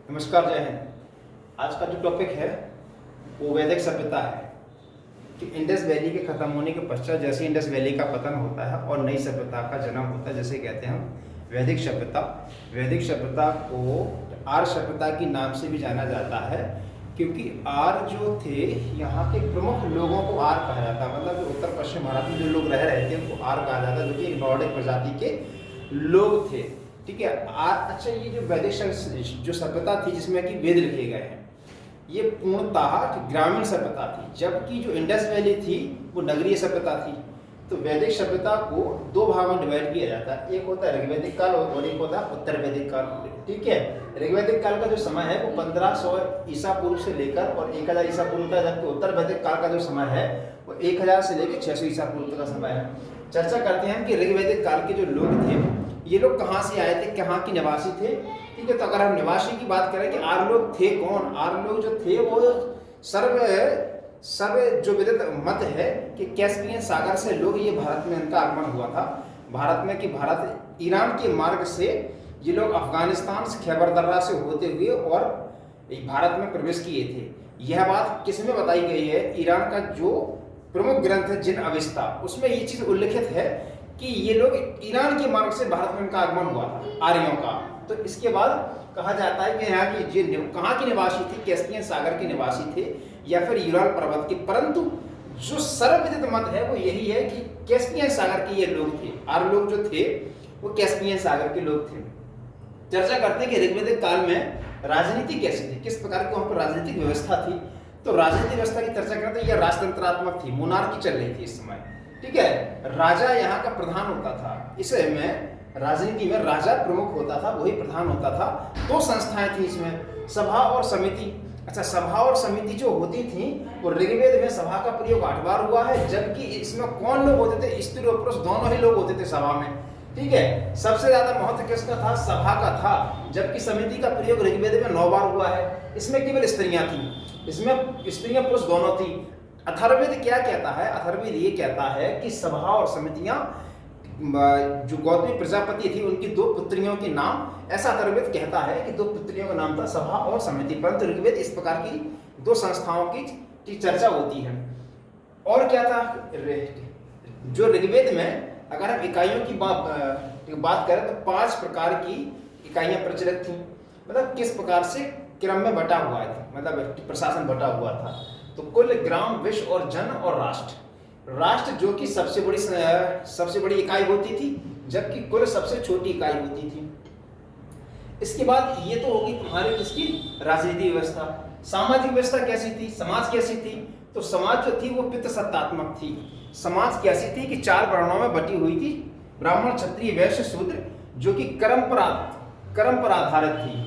नमस्कार, जय हिंद। आज का जो टॉपिक है वो वैदिक सभ्यता है कि इंडस वैली के खत्म होने के पश्चात जैसे इंडस वैली का पतन होता है और नई सभ्यता का जन्म होता है, जैसे कहते हैं हम वैदिक सभ्यता। वैदिक सभ्यता को आर्य सभ्यता के नाम से भी जाना जाता है क्योंकि आर्य जो थे यहाँ के प्रमुख लोगों को आर्य कहा जाता है। मतलब जो उत्तर पश्चिम भारत में जो लोग रह रहे थे उनको आर्य कहा जाता है, जो कि एक नॉर्डिक प्रजाति के लोग थे। ठीक है। अच्छा, ये जो वैदिक जो सभ्यता थी जिसमें कि वेद लिखे गए हैं, ये पूर्णतः ग्रामीण सभ्यता थी, जबकि जो इंडस वैली थी वो नगरीय सभ्यता थी। तो वैदिक सभ्यता को दो भागों में डिवाइड किया जाता है, एक होता है ऋग्वैदिक काल और एक होता है उत्तर वैदिक काल। ठीक है। ऋग्वैदिक काल का जो समय है वो 1500 ईसा पूर्व से लेकर और 1000 ईसा पूर्व तक, जबकि उत्तर वैदिक काल का जो समय है वो 1000 से लेकर 600 ईसा पूर्व तक का समय है। चर्चा करते हैं कि ऋग्वैदिक काल के जो लोग थे ये लोग कहाँ से आए थे, कहाँ के निवासी थे। ठीक है। तो अगर हम निवासी की बात करें कि आर्य लोग थे कौन, आर्य लोग जो थे वो सर्व जो विदित मत है कि कैस्पियन सागर से लोग ये भारत में इनका आगमन हुआ था। भारत में कि भारत ईरान के मार्ग से ये लोग अफगानिस्तान से खैबर दर्रा से होते हुए और भारत में प्रवेश किए थे। यह बात किसमें बताई गई है? ईरान का जो प्रमुख ग्रंथ है जिन अविस्ता, उसमें ये चीज उल्लिखित है कि ये लोग ईरान के मार्ग से भारत में इनका आगमन हुआ था, आर्यों का। तो इसके बाद कहा जाता है कि यहाँ की जो कहाँ के निवासी थे, कैस्पियन सागर के निवासी थे या फिर यूराल पर्वत के। परंतु जो सर्वविदित मत है वो यही है कि कैस्पियन सागर के ये लोग थे। आर्य लोग जो थे वो कैस्पियन सागर के लोग थे। चर्चा करते हैं कि ऋग्वैदिक काल में राजनीति कैसी थी, किस प्रकार की वहाँ पर राजनीतिक व्यवस्था थी। तो राजनीतिक व्यवस्था की चर्चा करते हैं, यह राजतंत्रात्मक थी, मोनार्की चल रही थी इस समय। ठीक है। राजा यहाँ का प्रधान होता था। इसमें राजनीति में राजा प्रमुख होता था, वही प्रधान होता था। दो संस्थाएं थी इसमें, सभा और समिति। अच्छा, सभा और समिति जो होती थी वो ऋग्वेद में सभा का प्रयोग 8 बार हुआ है, जबकि इसमें कौन लोग होते थे? स्त्री और पुरुष दोनों ही लोग होते थे सभा में। ठीक है। सबसे ज्यादा महत्व किसका था? सभा का था, जबकि समिति का प्रयोग ऋग्वेद में 9 बार हुआ है। इसमें केवल स्त्रियां थी, इसमें स्त्रियां पुरुष दोनों थी। अथर्ववेद क्या कहता है? अथर्ववेद ये कहता है कि सभा और समितियां, जो गौतमी प्रजापति थी उनकी 2 पुत्रियों के नाम, ऐसा अथर्ववेद कहता है कि 2 पुत्रियों का नाम था सभा और समिति। परंतु ऋग्वेद इस प्रकार की 2 संस्थाओं की चर्चा होती है। और क्या था जो ऋग्वेद में, अगर हम इकाइयों की बात करें तो 5 प्रकार की इकाइयां प्रचलित थी। मतलब किस प्रकार से क्रम में बटा हुआ है, मतलब प्रशासन बटा हुआ था। तो कुल, ग्राम, विश्व और जन और राष्ट्र। राष्ट्र जो कि सबसे बड़ी इकाई होती थी, जबकि कुल सबसे छोटी इकाई होती थी। इसके बाद ये तो होगी तुम्हारी किसकी? राजनीतिक व्यवस्था। सामाजिक व्यवस्था कैसी थी, समाज कैसी थी? तो समाज जो थी वो पितृसत्तात्मक थी। समाज कैसी थी कि 4 वर्णों में बटी हुई थी, ब्राह्मण, क्षत्रिय, वैश्य, शूद्र, जो कि कर्म पर आधारित थी।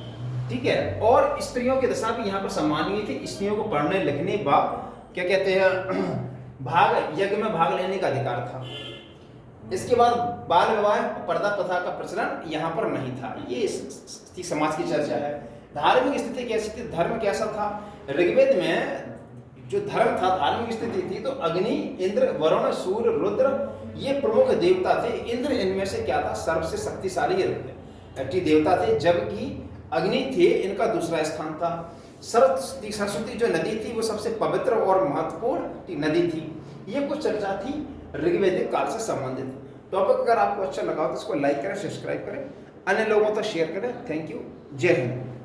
ठीक है। और स्त्रियों की दशा भी यहाँ पर सम्मानीय थी। स्त्रियों को पढ़ने लिखने क्या कहते हैं, भाग यज्ञ में भाग लेने का अधिकार था। इसके बाद बाल विवाह, पर्दा प्रथा का प्रचलन यहाँ पर नहीं था। ये समाज की चर्चा है। धार्मिक स्थिति कैसी थी, धर्म कैसा था? ऋग्वेद में जो धर्म था, धार्मिक स्थिति थी तो अग्नि, इंद्र, वरुण, सूर्य, रुद्र ये प्रमुख देवता थे। इंद्र इनमें से क्या था? सबसे शक्तिशाली देवता थे, जबकि अग्नि थे इनका दूसरा स्थान था। सरस्वती जो नदी थी वो सबसे पवित्र और महत्वपूर्ण नदी थी। ये कुछ चर्चा थी ऋग्वैदिक काल से संबंधित। टॉपिक अगर आपको अच्छा लगा हो तो इसको लाइक करें, सब्सक्राइब करें, अन्य लोगों तक शेयर करें। Thank you. जय हिंद।